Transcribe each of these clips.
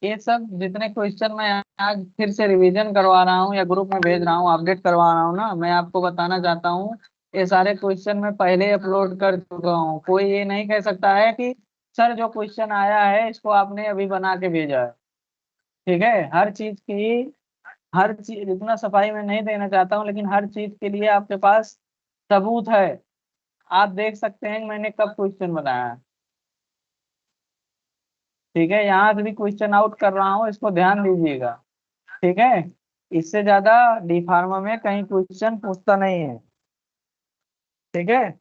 ये सब जितने क्वेश्चन मैं आज फिर से रिवीजन करवा रहा हूँ या ग्रुप में भेज रहा हूँ, अपडेट करवा रहा हूँ ना, मैं आपको बताना चाहता हूँ ये सारे क्वेश्चन मैं पहले अपलोड कर चुका हूँ। कोई ये नहीं कह सकता है कि सर जो क्वेश्चन आया है इसको आपने अभी बना के भेजा है। ठीक है, हर चीज इतना सफाई में नहीं देना चाहता हूँ, लेकिन हर चीज के लिए आपके पास सबूत है। आप देख सकते हैं कि मैंने कब क्वेश्चन बनाया है। ठीक है, यहाँ से भी क्वेश्चन आउट कर रहा हूँ, इसको ध्यान दीजिएगा। ठीक है, इससे ज्यादा डी फार्मा में कहीं क्वेश्चन पूछता नहीं है। ठीक है,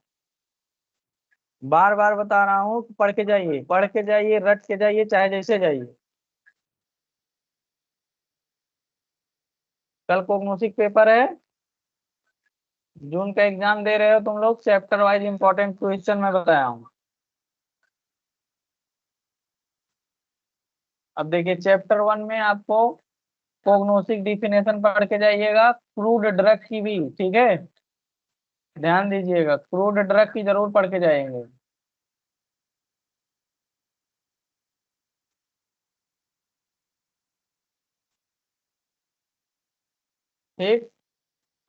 बार बार बता रहा हूँ कि पढ़ के जाइए, पढ़ के जाइए, रट के जाइए, चाहे जैसे जाइए। कल कोग्नोसिक पेपर है, जून का एग्जाम दे रहे हो तुम लोग, चैप्टर वाइज इंपॉर्टेंट क्वेश्चन मैं बताया हूँ। अब देखिए चैप्टर 1 में आपको कोग्नोसिक डिफिनेशन पढ़ के जाइएगा, क्रूड ड्रग की भी। ठीक है, ध्यान दीजिएगा, क्रूड ड्रग की जरूर पढ़ के जाएंगे। ठीक,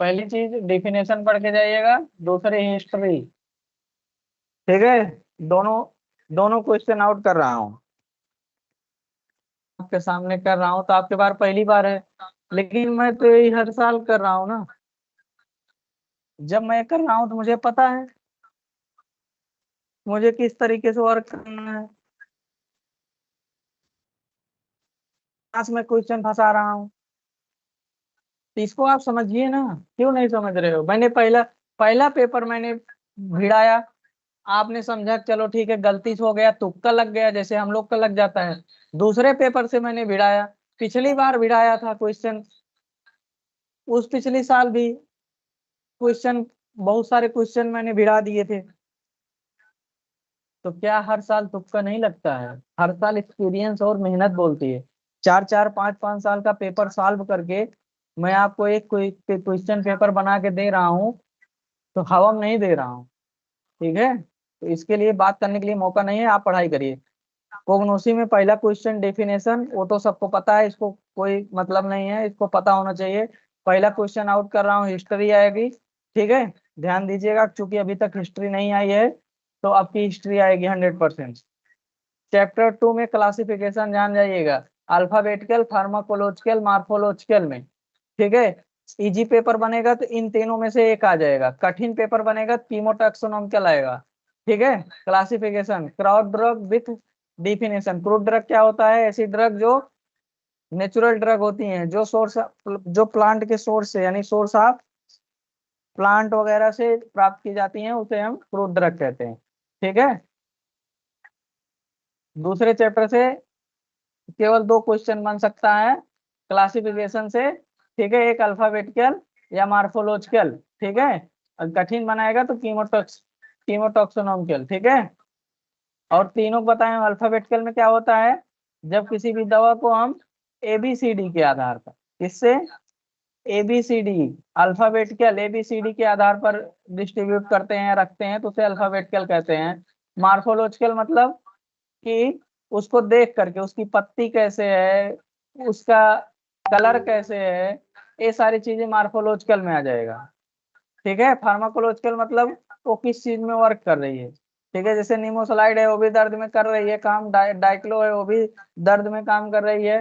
पहली चीज डिफिनेशन पढ़ के जाइएगा, दूसरी हिस्ट्री। ठीक है, दोनों दोनों क्वेश्चन आउट कर रहा हूँ, आपके सामने कर रहा हूँ, तो आपके बार पहली बार है, लेकिन मैं तो यही हर साल कर रहा हूँ ना। जब मैं कर रहा हूँ तो मुझे पता है मुझे किस तरीके से वर्क करना है। क्लास में क्वेश्चन फंसा रहा हूँ, तो इसको आप समझिए ना। क्यों नहीं समझ रहे हो? मैंने पहला पहला पेपर मैंने भिड़ाया, आपने समझा चलो ठीक है, गलती से हो गया, तुक्का लग गया, जैसे हम लोग का लग जाता है। दूसरे पेपर से मैंने भिड़ाया, पिछली बार भिड़ाया था क्वेश्चन, उस पिछली साल भी क्वेश्चन, बहुत सारे क्वेश्चन मैंने भिड़ा दिए थे। तो क्या हर साल तुक्का नहीं लगता है? हर साल एक्सपीरियंस और मेहनत बोलती है। 4 4 5 5 साल का पेपर सॉल्व करके मैं आपको एक क्वेश्चन पेपर बना के दे रहा हूँ, तो हवा में नहीं दे रहा हूँ। ठीक है, तो इसके लिए बात करने के लिए मौका नहीं है, आप पढ़ाई करिए। कोग्नोसी में पहला क्वेश्चन डेफिनेशन, वो तो सबको पता है, इसको कोई मतलब नहीं है, इसको पता होना चाहिए। पहला क्वेश्चन आउट कर रहा हूँ, हिस्ट्री आएगी। ठीक है, ध्यान दीजिएगा, क्योंकि अभी तक हिस्ट्री नहीं आई है, तो आपकी हिस्ट्री आएगी 100%। चैप्टर 2 में क्लासिफिकेशन जान जाइएगा, अल्फाबेटिकल, फार्माकोलॉजिकल, मार्फोलॉजिकल में। ठीक है, इजी पेपर बनेगा तो इन तीनों में से एक आ जाएगा, कठिन पेपर बनेगा कीमोटैक्सोनॉमिकल आएगा। ठीक है, classification, crowd drug with definition. Crude drug क्या होता है? ऐसी ड्रग जो नेचुरल ड्रग होती हैं, जो सोर्स, जो प्लांट के सोर्स से, यानी सोर्स ऑफ प्लांट वगैरह से प्राप्त की जाती हैं, उसे हम क्रूड ड्रग कहते हैं। ठीक है, दूसरे चैप्टर से केवल 2 क्वेश्चन बन सकता है क्लासिफिकेशन से। ठीक है, एक अल्फाबेटिकल या मार्फोलॉजिकल। ठीक है, और कठिन बनाएगा तो कीमोटॉक्सोनॉमिकल। ठीक है, और तीनों बताएं अल्फाबेटिकल में क्या होता है, जब किसी भी दवा को हम एबीसीडी के आधार पर, किससे? एबीसीडी, अल्फाबेटिकल एबीसीडी के आधार पर डिस्ट्रीब्यूट करते हैं, रखते हैं, तो उसे अल्फाबेटिकल कहते हैं। मार्फोलॉजिकल मतलब कि उसको देख करके, उसकी पत्ती कैसे है, उसका कलर कैसे है, ये सारी चीजें मार्फोलॉजिकल में आ जाएगा। ठीक है, फार्माकोलॉजिकल मतलब वो किस चीज में वर्क कर रही है। ठीक है, जैसे नीमोसलाइड है वो भी दर्द में कर रही है काम, डाइक्लो है वो भी दर्द में काम कर रही है।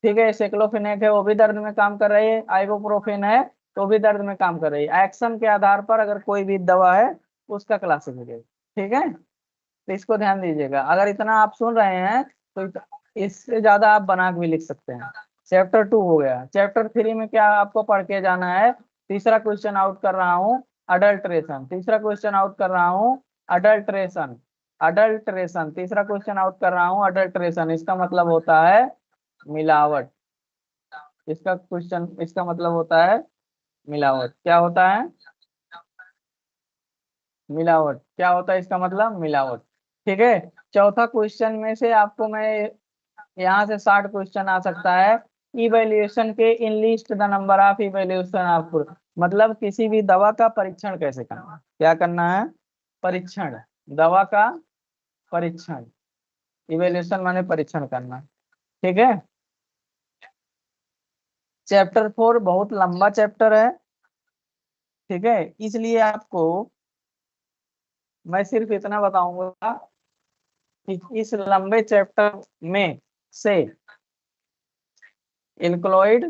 ठीक है, सेक्लोफिनेक है वो भी दर्द में काम कर रही है, आइबुप्रोफेन है तो भी दर्द में काम कर रही है। एक्शन के आधार पर अगर कोई भी दवा है, उसका क्लासिफिकेशन। ठीक है, तो इसको ध्यान दीजिएगा, अगर इतना आप सुन रहे हैं तो इससे ज्यादा आप बना के भी लिख सकते हैं। चैप्टर 2 हो गया। चैप्टर 3 में क्या आपको पढ़ के जाना है? तीसरा क्वेश्चन आउट कर रहा हूँ, अडल्ट्रेशन। तीसरा क्वेश्चन आउट कर रहा हूँ, अडल्ट्रेशन। अडल्ट्रेशन तीसरा क्वेश्चन आउट कर रहा हूँ, अडल्ट्रेशन इसका मतलब होता है मिलावट। इसका क्वेश्चन, इसका मतलब होता है मिलावट। क्या होता है? मिलावट। क्या होता है इसका मतलब? मिलावट। ठीक है, चौथा क्वेश्चन में से आपको मैं यहाँ से 60 क्वेश्चन आ सकता है। इवेल्युएशन के in list the number of evaluation of, मतलब किसी भी दवा का परीक्षण कैसे करना है। क्या करना है? परीक्षण, दवा का परीक्षण। इवेल्युएशन माने परीक्षण करना। ठीक है, चैप्टर 4 बहुत लंबा चैप्टर है, ठीक है, इसलिए आपको मैं सिर्फ इतना बताऊंगा कि इस लंबे चैप्टर में से एल्कलॉइड,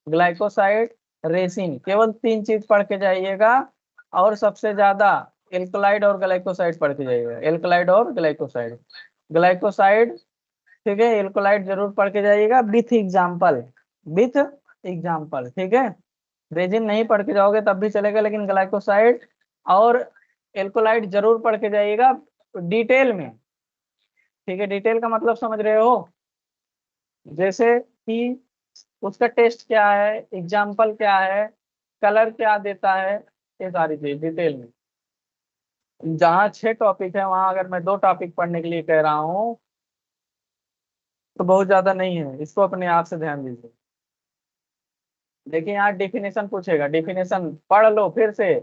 ग्लाइकोसाइड, रेसिन, केवल 3 चीज पढ़ के जाइएगा, और सबसे ज्यादा एल्कलाइड और ग्लाइकोसाइड पढ़ के जाइएगा, एल्कलाइड और ग्लाइकोसाइड। ग्लाइकोसाइड, ठीक है, एल्कलाइड जरूर पढ़ के जाइएगा विथ एग्जाम्पल, विथ एग्जाम्पल, ठीक है। रेजिन नहीं पढ़ के जाओगे तब भी चलेगा, लेकिन ग्लाइकोसाइड और एल्कोलाइड जरूर पढ़ के जाइएगा डिटेल में, ठीक है। डिटेल का मतलब समझ रहे हो, जैसे कि उसका टेस्ट क्या है, एग्जाम्पल क्या है, कलर क्या देता है, ये सारी चीज डिटेल में। जहाँ 6 टॉपिक है वहां अगर मैं 2 टॉपिक पढ़ने के लिए कह रहा हूँ तो बहुत ज्यादा नहीं है, इसको अपने आप से ध्यान दीजिए। देखिए यहाँ डिफिनेशन पूछेगा, डिफिनेशन पढ़ लो फिर से,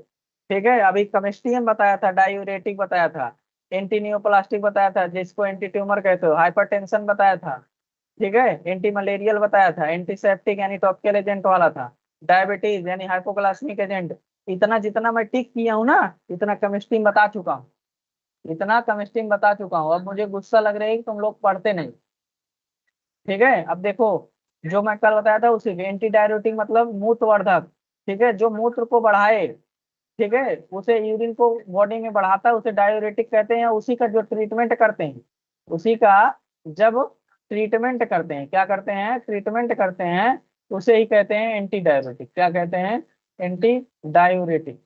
ठीक है। अभी केमिस्ट्री में बताया था, डायूरेटिक बताया था, एंटी नियोप्लास्टिक बताया था जिसको एंटी ट्यूमर कहते हो, हाइपरटेंशन बताया था, ठीक है, एंटी मलेरियल बताया था, एंटीसेप्टिक यानी टॉपिकल एजेंट वाला था, डायबिटीज यानी हाइपोग्लाइसेमिक एजेंट। इतना जितना मैं टिक किया हूँ ना, इतना केमिस्ट्री में बता चुका हूँ, इतना केमिस्ट्री में बता चुका हूँ। अब मुझे गुस्सा लग रहा है कि तुम लोग पढ़ते नहीं, ठीक है। अब देखो, जो मैं कल बताया था उसी एंटी डायरेटिक मतलब मूत्रवर्धक, ठीक है, जो मूत्र को बढ़ाए, ठीक है, उसे यूरिन को बॉडी में बढ़ाता है उसे डायूरेटिक कहते हैं। उसी का जो ट्रीटमेंट करते हैं, उसी का जब ट्रीटमेंट करते हैं, क्या करते हैं, ट्रीटमेंट करते हैं, उसे ही कहते हैं एंटी डायूरेटिक। क्या कहते हैं, एंटी डायूरेटिक।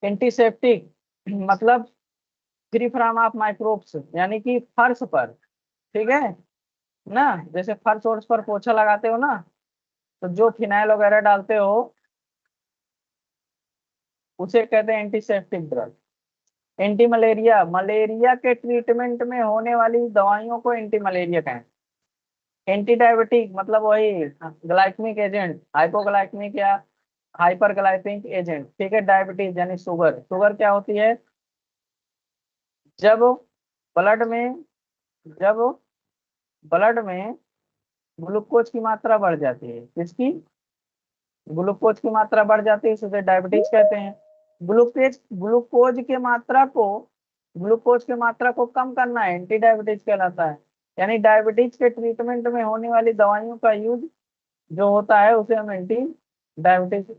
एंटीसेप्टिक मतलब फ्री फ्रॉम ऑफ माइक्रोब्स, यानी कि फर्श पर, ठीक है ना, जैसे फर्श वर्श पर पोछा लगाते हो ना, तो जो फिनाइल वगैरह डालते हो उसे कहते हैं antiseptic drug. Anti malaria, malaria के ट्रीटमेंट में होने वाली दवाइयों को एंटी मलेरिया कहें। एंटी डायबिटिक मतलब वही ग्लाइकमिक एजेंट, हाइपोग्लाइकमिक या हाइपरग्लाइकमिक एजेंट, ठीक है। डायबिटीज यानी शुगर, शुगर क्या होती है, जब ब्लड में, जब ब्लड में ग्लूकोज की मात्रा बढ़ जाती है, किसकी, ग्लूकोज की मात्रा बढ़ जाती है, उसे डायबिटीज कहते हैं। ग्लूकोज ग्लूकोज के मात्रा को, ग्लूकोज की मात्रा को कम करना है, एंटी डायबिटीज कहलाता है। यानी डायबिटीज के ट्रीटमेंट में होने वाली दवाइयों का यूज जो होता है उसे हम डायबिटीज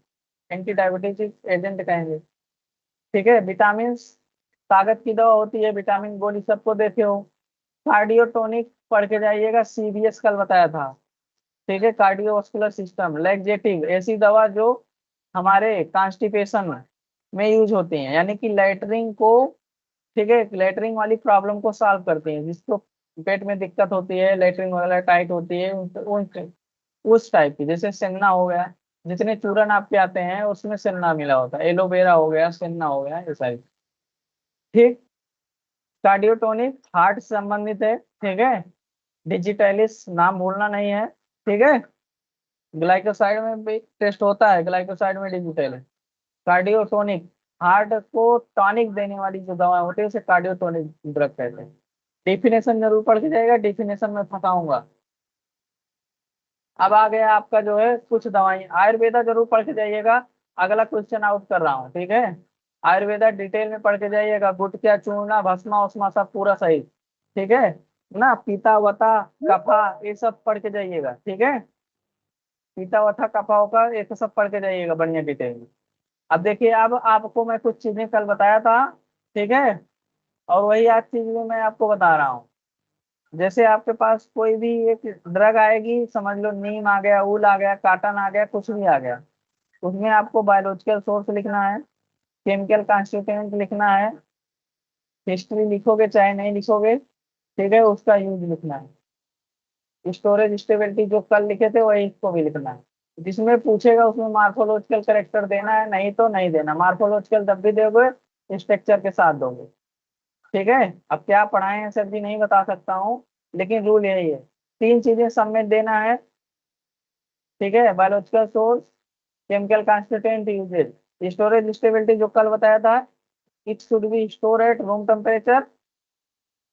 एंटी डायबिटीज एजेंट कहेंगे, ठीक है। विटामिन, ताकत की दवा होती है, विटामिन गोली सबको देते हो। कार्डियोटोनिक पढ़ के जाइएगा, सीबीएस कल बताया था, ठीक है। कार्डियोवास्कुलर सिस्टम, लैक्जेटिव ऐसी दवा जो हमारे कॉन्स्टिपेशन में यूज होती हैं, यानी कि लेटरिंग को, ठीक है, लेटरिंग वाली प्रॉब्लम को सॉल्व करती हैं, जिसको पेट में दिक्कत होती है, लेटरिंग वगैरह टाइट होती है, उस टाइप की, जैसे सेन्ना हो गया, जितने चूरन आपके आते हैं उसमें सेन्ना मिला होता है, एलोवेरा हो गया, सेन्ना हो गया, ये सारी, ठीक। कार्डियोटोनिक हार्ट से संबंधित है, ठीक है। डिजिटैलिस नाम भूलना नहीं है, ठीक है। ग्लाइकोसाइड में भी टेस्ट होता है, ग्लाइकोसाइड में डिजिटल है। कार्डियोटोनिक हार्ट को टॉनिक देने वाली जो दवा होती है उसे कार्डियोटोनिक ड्रग कहते हैं। डिफिनेशन जरूर पढ़ के जाएगा, डिफिनेशन में फंसाऊंगा। अब आ गया आपका जो है कुछ दवाई, आयुर्वेदा जरूर पढ़ के जाइएगा, अगला क्वेश्चन आउट कर रहा हूँ, ठीक है। आयुर्वेदा डिटेल में पढ़ के जाइएगा, गुटखा चूर्णा भस्मा उस्मा सब पूरा सही, ठीक है ना। पीता वता कफा ये सब पढ़ के जाइएगा, ठीक है। पीता वथा कफा होगा ये तो सब पढ़ के जाइएगा बढ़िया डिटेल में। अब देखिए, अब आपको मैं कुछ चीजें कल बताया था, ठीक है, और वही आज चीजें मैं आपको बता रहा हूँ। जैसे आपके पास कोई भी एक ड्रग आएगी, समझ लो नीम आ गया, ऊल आ गया, काटन आ गया, कुछ भी आ गया, उसमें आपको बायोलॉजिकल सोर्स लिखना है, केमिकल कॉन्स्टिट्यूएंट लिखना है, हिस्ट्री लिखोगे चाहे नहीं लिखोगे, ठीक है, उसका यूज लिखना है। स्टोरेज स्टेबिलिटी जो कल लिखे थे वही इसको भी लिखना है। जिसमें पूछेगा उसमें मार्फोलॉजिकल करेक्टर देना है, नहीं तो नहीं देना। मार्फोलॉजिकल जब भी दोगे स्ट्रक्चर के साथ दोगे, ठीक है। अब क्या पढ़ाए हैं सर जी नहीं बता सकता हूँ, लेकिन रूल यही है, 3 चीजें सब में देना है, ठीक है। Biological source, chemical constituent, uses, storage stability जो कल बताया था, it should be store at room temperature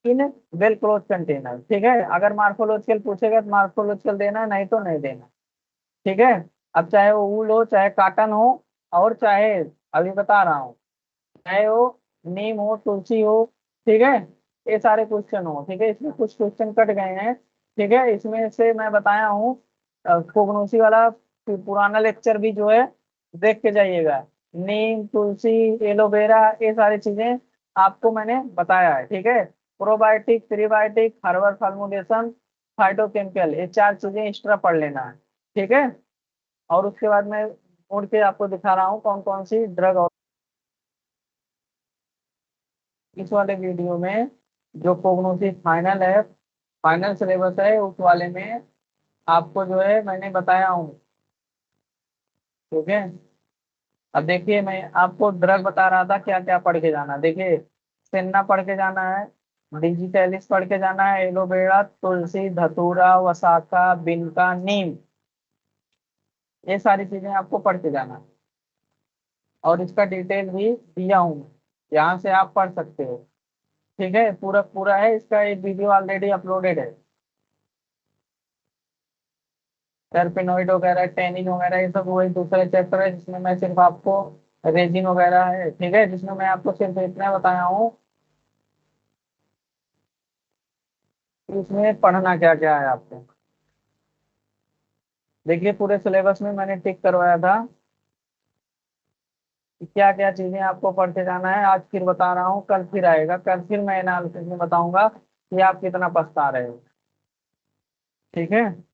in well close container, ठीक है। अगर मार्फोलॉजिकल पूछेगा तो मार्फोलॉजिकल देना है, नहीं तो नहीं देना, ठीक है। अब चाहे वो वूल हो, चाहे काटन हो, और चाहे, अभी बता रहा हूँ, चाहे वो नीम हो, तुलसी हो, ठीक है, ये सारे क्वेश्चन हो, ठीक है। इसमें कुछ क्वेश्चन कट गए हैं, ठीक है। इसमें से मैं बताया हूँ कोगनोसी वाला पुराना लेक्चर भी जो है देख के जाइएगा। नीम, तुलसी, एलोवेरा, ये सारी चीजें आपको मैंने बताया है, ठीक है। Probiotic, prebiotic, herbal formulation, phytochemical, ये चार चीजें एक्स्ट्रा पढ़ लेना है, ठीक है। और उसके बाद मैं उड़ के आपको दिखा रहा हूँ कौन कौन सी ड्रग। और इस वाले वीडियो में जो कोग्नोसिस फाइनल है, फाइनल सिलेबस है, उस वाले में आपको जो है मैंने बताया हूँ, ठीक है। अब देखिए, मैं आपको ड्रग बता रहा था क्या क्या पढ़ के जाना। देखिए, सेन्ना पढ़ के जाना है, डिजिटेलिस पढ़ के जाना है, एलोवेरा, तुलसी, धतूरा, वसाका, बिनका, नीम, ये सारी चीजें आपको पढ़ के जाना है। और इसका डिटेल भी दिया हूँ, यहाँ से आप पढ़ सकते हो, ठीक है। पूरा पूरा है, इसका एक वीडियो ऑलरेडी अपलोडेड है। टर्पेनोइड वगैरह, टेनिन वगैरह, ये सब वही दूसरे चैप्टर है जिसमें मैं सिर्फ आपको, रेजिन वगैरह है, ठीक है, जिसमें मैं आपको सिर्फ इतना बताया हूँ कि उसमें पढ़ना क्या क्या है आपको। देखिए, पूरे सिलेबस में मैंने टिक करवाया था कि क्या क्या चीजें आपको पढ़ते जाना है। आज फिर बता रहा हूँ, कल फिर आएगा, कल फिर मैं एनालिसिस में बताऊंगा कि आप कितना पछता रहे हो, ठीक है।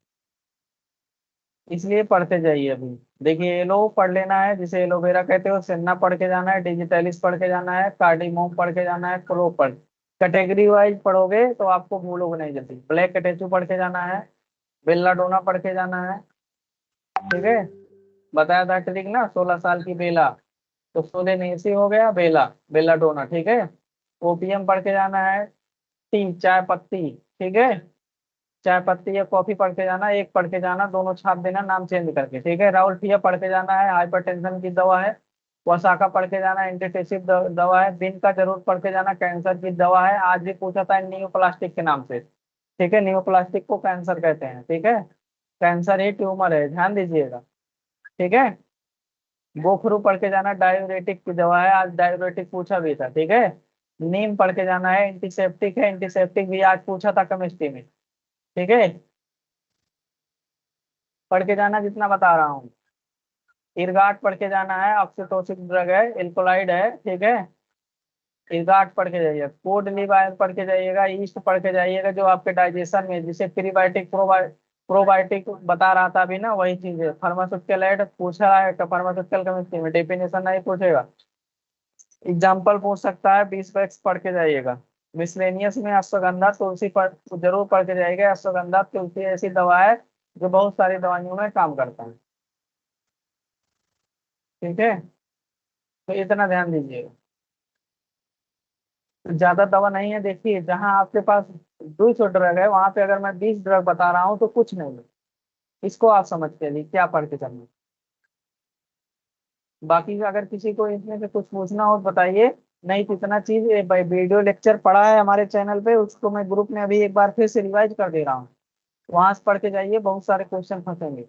इसलिए पढ़ते जाइए अभी। देखिए, एलो पढ़ लेना है, जिसे एलोवेरा कहते हो, सेन्ना पढ़ के जाना है, डिजिटलिस पढ़ के जाना है, कार्डिमोम पढ़ के जाना है, क्लो पढ़, कैटेगरी वाइज पढ़ोगे तो आपको भूलोगे नहीं जल्दी। ब्लैक कैटेचू पढ़ के जाना है, बेल्लाडोना पढ़ के जाना है, ठीक है। बताया था ट्रिक ना, 16 साल की बेला, तो सोलेनेसी हो गया बेला, बेल्लाडोना, ठीक है। ओपीएम पढ़ के जाना है, टी, चाय पत्ती, ठीक है। चाय पत्ती या कॉफी पढ़ के जाना, एक पढ़ के जाना, दोनों छाप देना नाम चेंज करके, ठीक है। राहुल ठिया पढ़ के जाना है, हाइपरटेंशन की दवा है। वसाका पढ़ के जाना, एंटीटेसिव दवा है। बिन का जरूर पढ़ के जाना, कैंसर की दवा है। आज भी पूछा था नियोप्लास्टिक के नाम से, ठीक है। नियोप्लास्टिक को कैंसर कहते हैं, ठीक है। कैंसर ही ट्यूमर है, ध्यान दीजिएगा, ठीक है। गोखरू पढ़ के जाना, डायूरेटिक की दवा है, आज डायूरेटिक पूछा भी था, ठीक है। नीम पढ़ के जाना है, एंटीसेप्टिक है, एंटीसेप्टिक भी आज पूछा था केमिस्ट्री में, ठीक है। पढ़ के जाना जितना बता रहा हूँ। इरगाट पढ़ के जाना है, ऑक्सीटोसिन ड्रग है, एल्कोलाइड है, ठीक है। इरगाट पढ़ के जाइए। कोड लिवायर पढ़ के जाइएगा। ईस्ट पढ़ के जाइएगा, जो आपके डाइजेशन में, जिसे प्रीबायोटिक प्रोबायोटिक बता रहा था अभी ना, वही चीज है। फार्मास्यूटिकल एड पूछा है, फार्मास्यूटिकल केमिस्ट्री में डेफिनेशन नहीं पूछेगा, एग्जाम्पल पूछ सकता है। 20 फैक्ट्स पढ़ के जाइएगा। मिसलेनियस में अश्वगंधा, तुलसी जरूर पढ़ के जाइएगा। अश्वगंधा, तुलसी ऐसी दवा है जो बहुत सारी दवाइयों में काम करता है, ठीक है। तो इतना ध्यान दीजिएगा। ज्यादा दवा नहीं है। देखिए, जहां आपके पास 200 ड्रग है, वहां पे अगर मैं 20 ड्रग बता रहा हूँ तो कुछ नहीं है। इसको आप समझ के लिए क्या पढ़ के चलना। बाकी अगर किसी को इसमें से कुछ पूछना हो तो बताइए। नहीं तो इतना चीज वीडियो लेक्चर पढ़ा है हमारे चैनल पे, उसको मैं ग्रुप में अभी एक बार फिर से रिवाइज कर दे रहा हूँ, वहां से पढ़ के जाइए, बहुत सारे क्वेश्चन फंसेंगे।